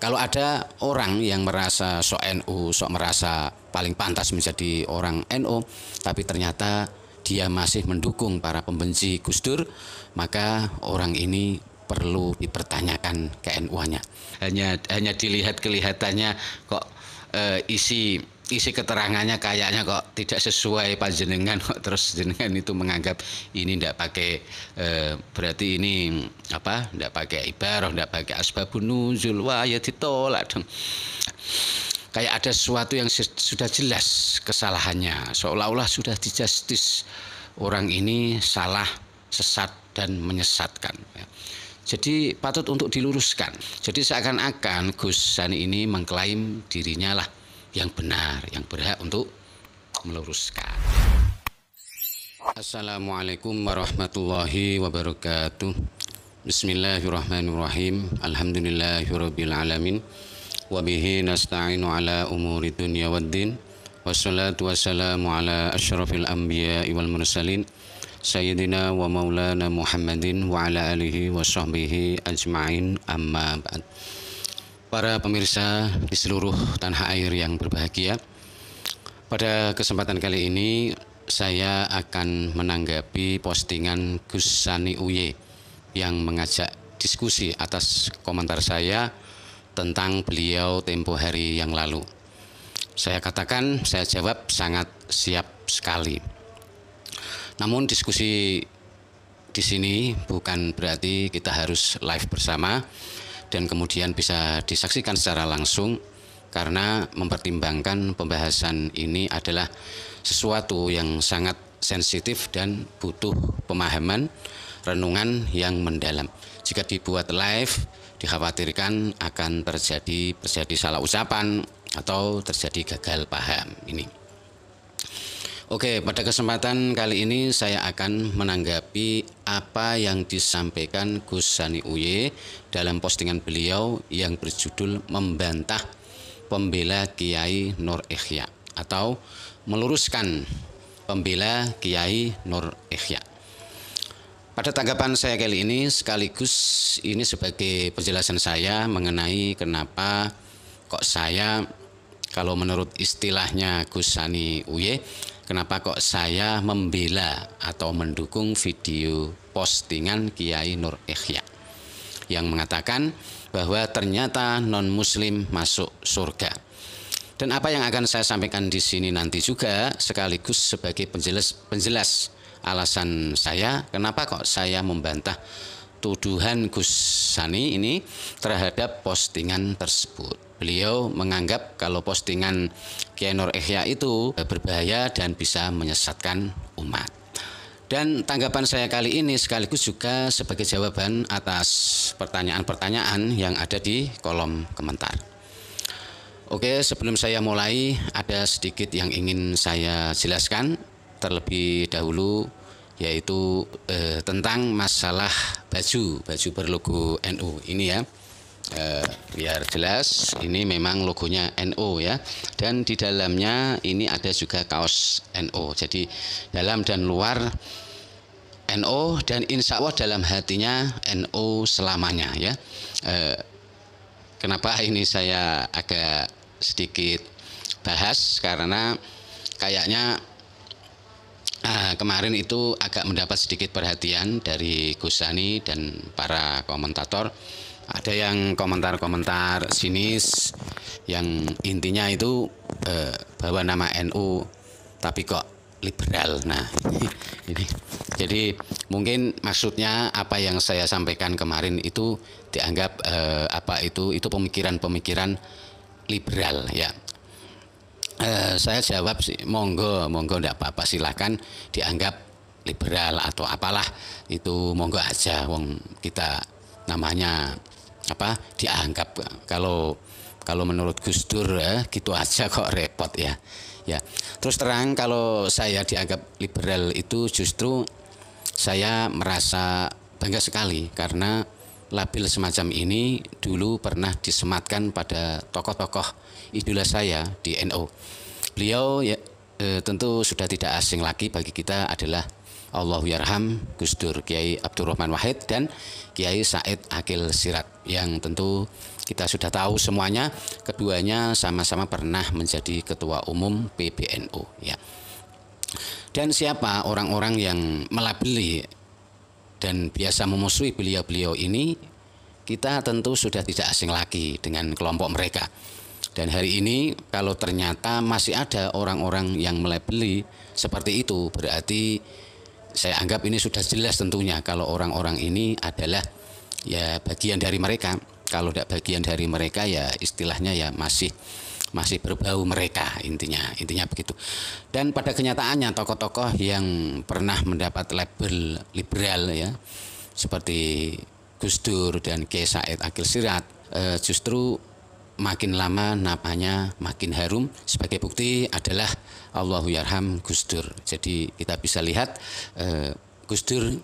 Kalau ada orang yang merasa sok NU, sok merasa paling pantas menjadi orang NU, tapi ternyata dia masih mendukung para pembenci Gus Dur, maka orang ini perlu dipertanyakan ke-NU-nya. Hanya dilihat kelihatannya kok isi keterangannya kayaknya kok tidak sesuai panjenengan, kok terus jenengan itu menganggap ini tidak pakai berarti ini apa, tidak pakai ibarah, tidak pakai asbabun nuzul, wah ya ditolak dong. Kayak ada sesuatu yang sudah jelas kesalahannya, seolah-olah sudah dijustis orang ini salah, sesat dan menyesatkan. Jadi patut untuk diluruskan. Jadi seakan-akan Gus Sani ini mengklaim dirinya lah yang benar, yang berhak untuk meluruskan. Assalamualaikum warahmatullahi wabarakatuh. Bismillahirrahmanirrahim. Alhamdulillahirabbil alamin. Wa bihi nasta'inu ala umuri dunya waddin. Wassalatu wassalamu ala asyrafil anbiya'i wal mursalin. Sayyidina wa maulana Muhammadin wa ala alihi wa sahbihi ajma'in, amma ba'd. Para pemirsa di seluruh tanah air yang berbahagia, pada kesempatan kali ini saya akan menanggapi postingan Gus Sani UY yang mengajak diskusi atas komentar saya tentang beliau tempo hari yang lalu. Saya katakan, saya jawab sangat siap sekali. Namun diskusi di sini bukan berarti kita harus live bersama dan kemudian bisa disaksikan secara langsung, karena mempertimbangkan pembahasan ini adalah sesuatu yang sangat sensitif dan butuh pemahaman, renungan yang mendalam. Jika dibuat live, dikhawatirkan akan terjadi salah ucapan atau terjadi gagal paham ini. Oke, pada kesempatan kali ini saya akan menanggapi apa yang disampaikan Gus Sani UY dalam postingan beliau yang berjudul membantah pembela Kiai Nur Ikhya atau meluruskan pembela Kiai Nur Ikhya. Pada tanggapan saya kali ini sekaligus ini sebagai penjelasan saya mengenai kenapa kok saya, kalau menurut istilahnya Gus Sani UY, kenapa kok saya membela atau mendukung video postingan Kiai Nur Ikhya yang mengatakan bahwa ternyata non-muslim masuk surga. Dan apa yang akan saya sampaikan di sini nanti juga sekaligus sebagai penjelas alasan saya kenapa kok saya membantah tuduhan Gus Sani ini terhadap postingan tersebut. Beliau menganggap kalau postingan Kiai Nur Ikhya itu berbahaya dan bisa menyesatkan umat. Dan tanggapan saya kali ini sekaligus juga sebagai jawaban atas pertanyaan-pertanyaan yang ada di kolom komentar. Oke, sebelum saya mulai ada sedikit yang ingin saya jelaskan terlebih dahulu, yaitu tentang masalah baju berlogo NU ini ya. Biar jelas, ini memang logonya NU ya, dan di dalamnya ini ada juga kaos NU. Jadi dalam dan luar NU, dan insya Allah dalam hatinya NU selamanya ya. Kenapa ini saya agak sedikit bahas, karena kayaknya kemarin itu agak mendapat sedikit perhatian dari Gus Sani dan para komentator. Ada yang komentar-komentar sinis yang intinya itu bahwa nama NU tapi kok liberal. Nah, ini. Jadi mungkin maksudnya apa yang saya sampaikan kemarin itu dianggap itu pemikiran-pemikiran liberal ya. Saya jawab sih, monggo enggak apa-apa, silakan dianggap liberal atau apalah, itu monggo aja, wong kita namanya dianggap. Kalau menurut Gus Dur gitu aja kok repot ya. Terus terang, kalau saya dianggap liberal itu justru saya merasa bangga sekali, karena label semacam ini dulu pernah disematkan pada tokoh-tokoh idola saya di NU. Beliau ya tentu sudah tidak asing lagi bagi kita adalah Allahyarham Gus Dur, Kiai Abdurrahman Wahid dan Kiai Said Akil Siraj, yang tentu Kita sudah tahu semuanya, keduanya sama-sama pernah menjadi ketua umum PBNU ya. Dan siapa orang-orang yang melabeli dan biasa memusuhi beliau-beliau ini, kita tentu sudah tidak asing lagi dengan kelompok mereka. Dan hari ini kalau ternyata masih ada orang-orang yang melabeli seperti itu, berarti saya anggap ini sudah jelas tentunya kalau orang-orang ini adalah ya bagian dari mereka. Kalau tidak bagian dari mereka ya istilahnya ya masih berbau mereka, intinya begitu. Dan pada kenyataannya tokoh-tokoh yang pernah mendapat label liberal ya seperti Gus Dur dan Kiai Said Akil Siraj justru makin lama namanya makin harum. Sebagai bukti adalah Allahyarham Gus Dur. Jadi kita bisa lihat Gus Dur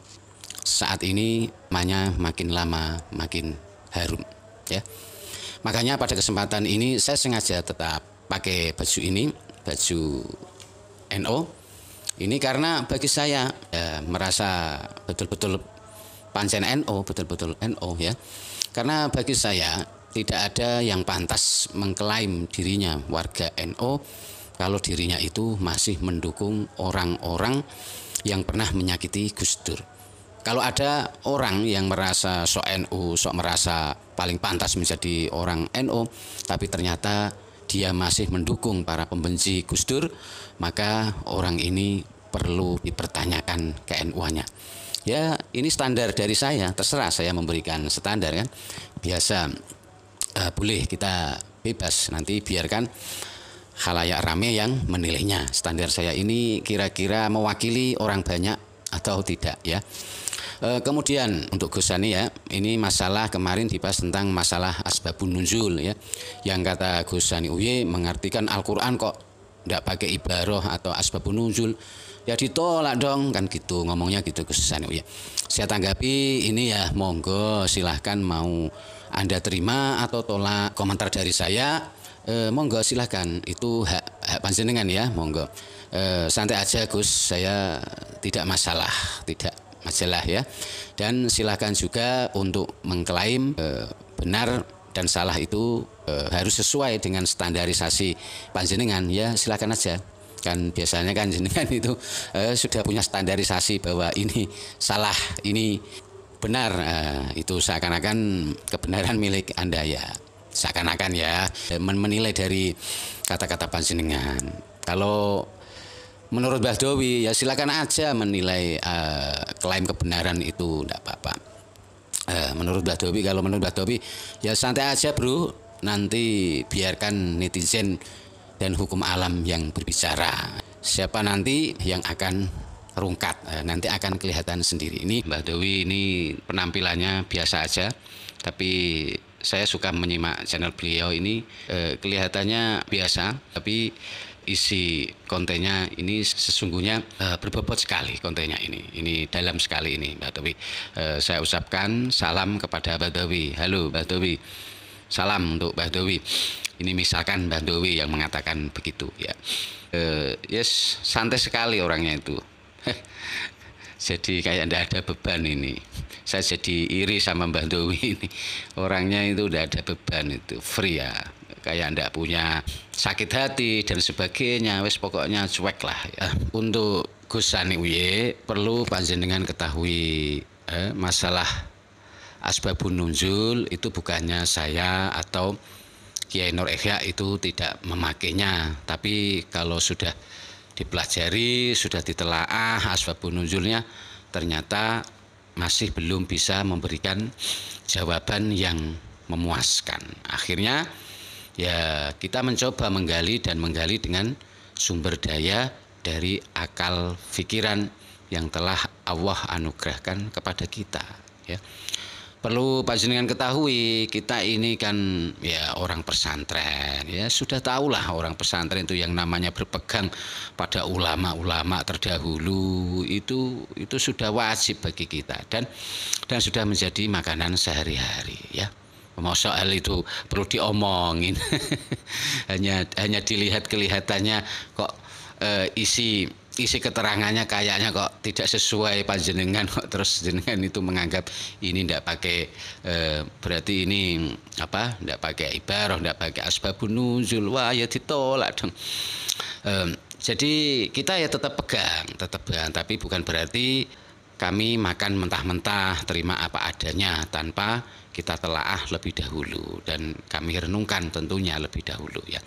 saat ini namanya makin lama makin harum ya. Makanya pada kesempatan ini saya sengaja tetap pakai baju ini, baju NO. Ini karena bagi saya merasa betul-betul pancen NO, betul-betul NO ya. Karena bagi saya tidak ada yang pantas mengklaim dirinya warga NO kalau dirinya itu masih mendukung orang-orang yang pernah menyakiti Gus Dur. Kalau ada orang yang merasa sok NU, sok merasa paling pantas menjadi orang NU, tapi ternyata dia masih mendukung para pembenci Gus Dur, maka orang ini perlu dipertanyakan ke-NU-nya. Ya, ini standar dari saya, terserah saya memberikan standar kan. Biasa boleh kita bebas, nanti biarkan khalayak rame yang menilainya. Standar saya ini kira-kira mewakili orang banyak atau tidak ya. Kemudian untuk Gus Sani ya, ini masalah kemarin dibahas tentang masalah asbabun nuzul ya. Yang kata Gus Sani Uye mengartikan Al-Qur'an kok tidak pakai ibaroh atau asbabun nuzul. Ya ditolak dong kan gitu, ngomongnya gitu Gus Sani Uye. Saya tanggapi ini ya monggo silahkan mau Anda terima atau tolak komentar dari saya. Monggo silahkan, itu hak panjenengan ya, monggo. Santai aja Gus, saya tidak masalah ya. Dan silakan juga untuk mengklaim benar dan salah itu harus sesuai dengan standarisasi panjenengan ya, silakan aja. Kan biasanya kan jenengan itu sudah punya standarisasi bahwa ini salah, ini benar, itu seakan-akan kebenaran milik Anda ya. Seakan-akan ya, menilai dari kata-kata panjenengan. Kalau menurut Mbah Dowi ya silakan aja menilai klaim kebenaran itu tidak apa-apa. Menurut Mbah Dowi, kalau menurut Mbah Dowi ya santai aja bro, nanti biarkan netizen dan hukum alam yang berbicara. Siapa nanti yang akan rungkat, nanti akan kelihatan sendiri. Ini Mbah Dowi ini penampilannya biasa aja, tapi saya suka menyimak channel beliau ini, kelihatannya biasa, tapi isi kontennya ini sesungguhnya berbobot sekali kontennya ini dalam sekali ini Mbak Dowi. Saya ucapkan salam kepada Mbak Dowi. Halo Mbak Dowi, salam untuk Mbak Dowi. Ini misalkan Mbak Dowi yang mengatakan begitu ya. Yes, santai sekali orangnya itu. Jadi kayak tidak ada beban ini. Saya jadi iri sama Mbak Dowi ini. Orangnya itu tidak ada beban, itu free ya. Kayak tidak punya sakit hati dan sebagainya, wes pokoknya cuek lah ya. Untuk Gus Sani Uye perlu panjenengan ketahui masalah asbabun nuzul itu bukannya saya atau Kiai Nur Ihya itu tidak memakainya, tapi kalau sudah dipelajari, sudah ditelaah asbabun nuzulnya, ternyata masih belum bisa memberikan jawaban yang memuaskan. Akhirnya ya kita mencoba menggali dengan sumber daya dari akal pikiran yang telah Allah anugerahkan kepada kita ya. Perlu panjenengan ketahui, kita ini kan ya orang pesantren ya, sudah tahulah orang pesantren itu yang namanya berpegang pada ulama-ulama terdahulu itu sudah wajib bagi kita dan sudah menjadi makanan sehari-hari ya. Masa hal itu perlu diomongin. hanya dilihat kelihatannya kok isi isi keterangannya kayaknya kok tidak sesuai panjenengan kok, terus jenengan itu menganggap ini tidak pakai berarti ini apa, tidak pakai ibarah, tidak pakai asbabun nuzul, wah ya ditolak dong. Jadi kita ya tetap pegang, tapi bukan berarti kami makan mentah-mentah, terima apa adanya tanpa kita telaah lebih dahulu dan kami renungkan tentunya lebih dahulu ya.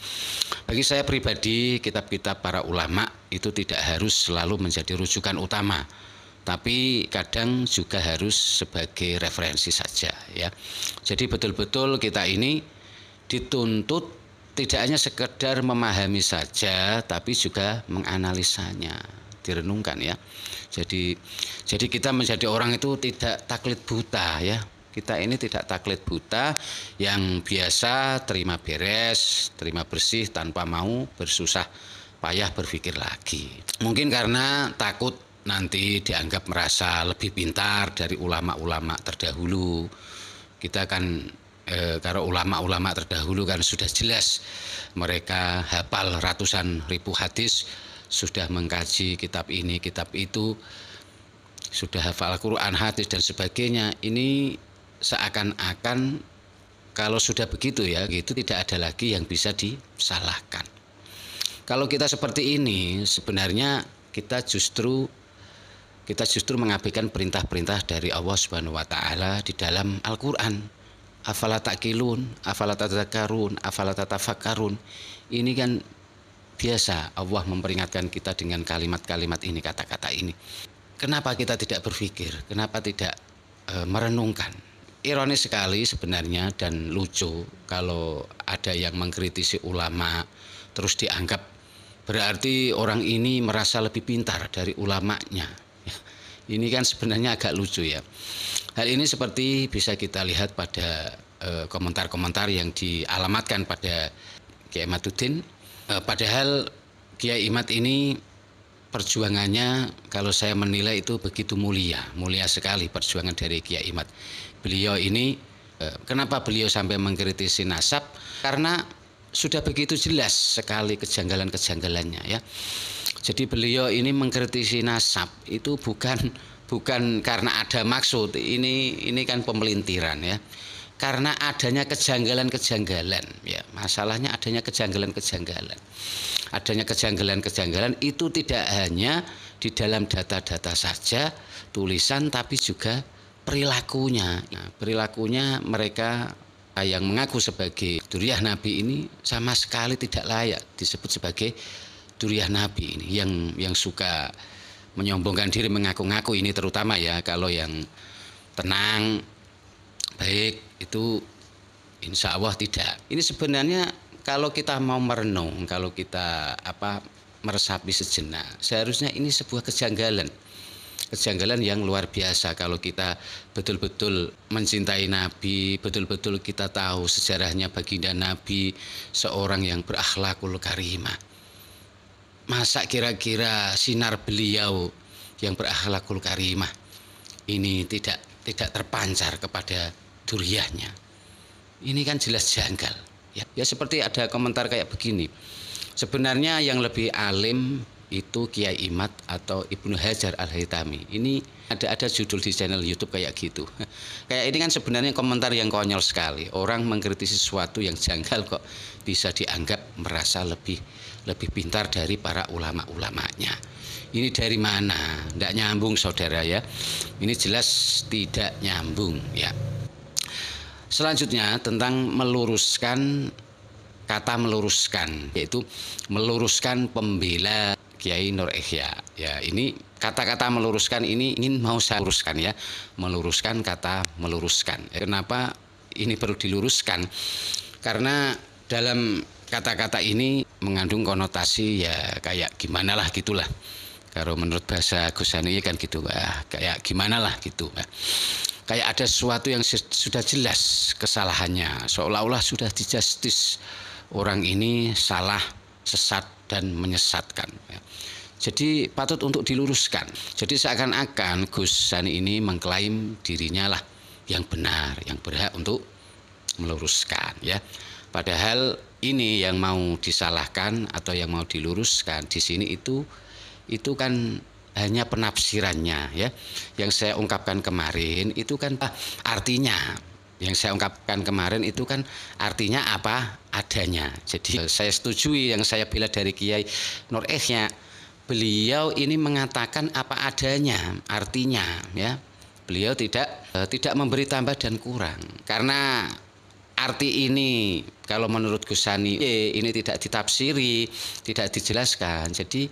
Bagi saya pribadi, kitab-kitab para ulama itu tidak harus selalu menjadi rujukan utama, tapi kadang juga harus sebagai referensi saja ya. Jadi betul-betul kita ini dituntut tidak hanya sekedar memahami saja, tapi juga menganalisanya, direnungkan ya. Jadi kita menjadi orang itu tidak taklid buta ya. Kita ini tidak taklid buta yang biasa terima beres, terima bersih tanpa mau bersusah payah berpikir lagi. Mungkin karena takut nanti dianggap merasa lebih pintar dari ulama-ulama terdahulu. Kita kan kalau ulama-ulama terdahulu kan sudah jelas mereka hafal ratusan ribu hadis, sudah mengkaji kitab ini, kitab itu, sudah hafal Quran, hadis dan sebagainya. Ini seakan-akan kalau sudah begitu ya, gitu tidak ada lagi yang bisa disalahkan. Kalau kita seperti ini, sebenarnya kita justru mengabaikan perintah-perintah dari Allah Subhanahu wa taala di dalam Al-Qur'an. Afala ta'qilun, afala tatadzakkarun, afala tatafakkarun. Ini kan biasa Allah memperingatkan kita dengan kalimat-kalimat ini, kata-kata ini. Kenapa kita tidak berpikir? Kenapa tidak merenungkan? Ironis sekali sebenarnya dan lucu kalau ada yang mengkritisi ulama terus dianggap berarti orang ini merasa lebih pintar dari ulamanya. Ini kan sebenarnya agak lucu ya. Hal ini seperti bisa kita lihat pada komentar-komentar yang dialamatkan pada Kiai Imaduddin. Padahal Kiai Imad ini perjuangannya kalau saya menilai itu begitu mulia sekali perjuangan dari Kiai Imad. Beliau ini kenapa beliau sampai mengkritisi nasab? Karena sudah begitu jelas sekali kejanggalan-kejanggalannya ya. Jadi beliau ini mengkritisi nasab itu bukan karena ada maksud, ini kan pemelintiran ya. Karena adanya kejanggalan-kejanggalan ya. Masalahnya adanya kejanggalan-kejanggalan. Adanya kejanggalan-kejanggalan itu tidak hanya di dalam data-data saja, tulisan, tapi juga perilakunya. Nah, perilakunya mereka yang mengaku sebagai dzurriyyah Nabi ini sama sekali tidak layak disebut sebagai dzurriyyah Nabi ini, yang suka menyombongkan diri, mengaku-ngaku ini terutama ya. Kalau yang tenang, baik itu insya Allah tidak. Ini sebenarnya kalau kita mau merenung, kalau kita meresapi sejenak, seharusnya ini sebuah kejanggalan yang luar biasa. Kalau kita betul-betul mencintai Nabi, betul-betul kita tahu sejarahnya baginda Nabi, seorang yang berakhlakul karimah. Masa kira-kira sinar beliau yang berakhlakul karimah ini tidak terpancar kepada dzurriyyahnya? Ini kan jelas janggal. Ya seperti ada komentar kayak begini. Sebenarnya yang lebih alim itu Kiai Imad atau Ibnu Hajar Al-Haytami. Ini ada judul di channel YouTube kayak gitu. Kayak ini kan sebenarnya komentar yang konyol sekali. Orang mengkritisi sesuatu yang janggal kok bisa dianggap merasa lebih pintar dari para ulama-ulamanya. Ini dari mana? Tidak nyambung saudara ya. Ini jelas tidak nyambung ya. Selanjutnya tentang meluruskan, kata meluruskan, yaitu meluruskan pembela Kiai Nur Ihya. Ya, ini kata-kata meluruskan ini ingin mau saya luruskan ya. Meluruskan kata meluruskan. Kenapa ini perlu diluruskan? Karena dalam kata-kata ini mengandung konotasi ya kayak gimana lah gitulah. Kalau menurut bahasa Gus Sanuyy kan gitu, kayak gimana lah gitu. Kayak ada sesuatu yang sudah jelas kesalahannya, seolah-olah sudah dijustis orang ini salah, sesat dan menyesatkan. Jadi patut untuk diluruskan. Jadi seakan-akan Gus Sanuyy ini mengklaim dirinya lah yang benar, yang berhak untuk meluruskan ya. Padahal ini yang mau disalahkan atau yang mau diluruskan di sini itu itu kan hanya penafsirannya ya. Yang saya ungkapkan kemarin itu kan artinya. Yang saya ungkapkan kemarin itu kan artinya apa adanya. Jadi saya setujui yang saya bela dari Kiai Nur Esnya. Beliau ini mengatakan apa adanya, artinya ya. Beliau tidak memberi tambah dan kurang. Karena arti ini kalau menurut Ghosani ini tidak ditafsiri, tidak dijelaskan. Jadi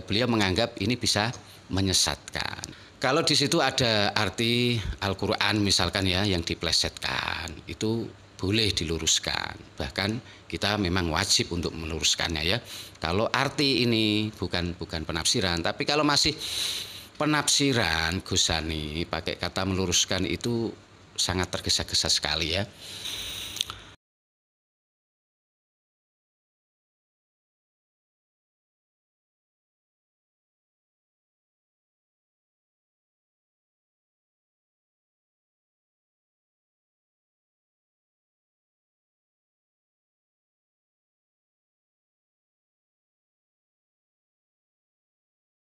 beliau menganggap ini bisa menyesatkan. Kalau di situ ada arti Al-Quran misalkan ya yang diplesetkan, itu boleh diluruskan. Bahkan kita memang wajib untuk meluruskannya ya. Kalau arti ini bukan penafsiran, tapi kalau masih penafsiran Ghosani pakai kata meluruskan itu sangat tergesa-gesa sekali ya.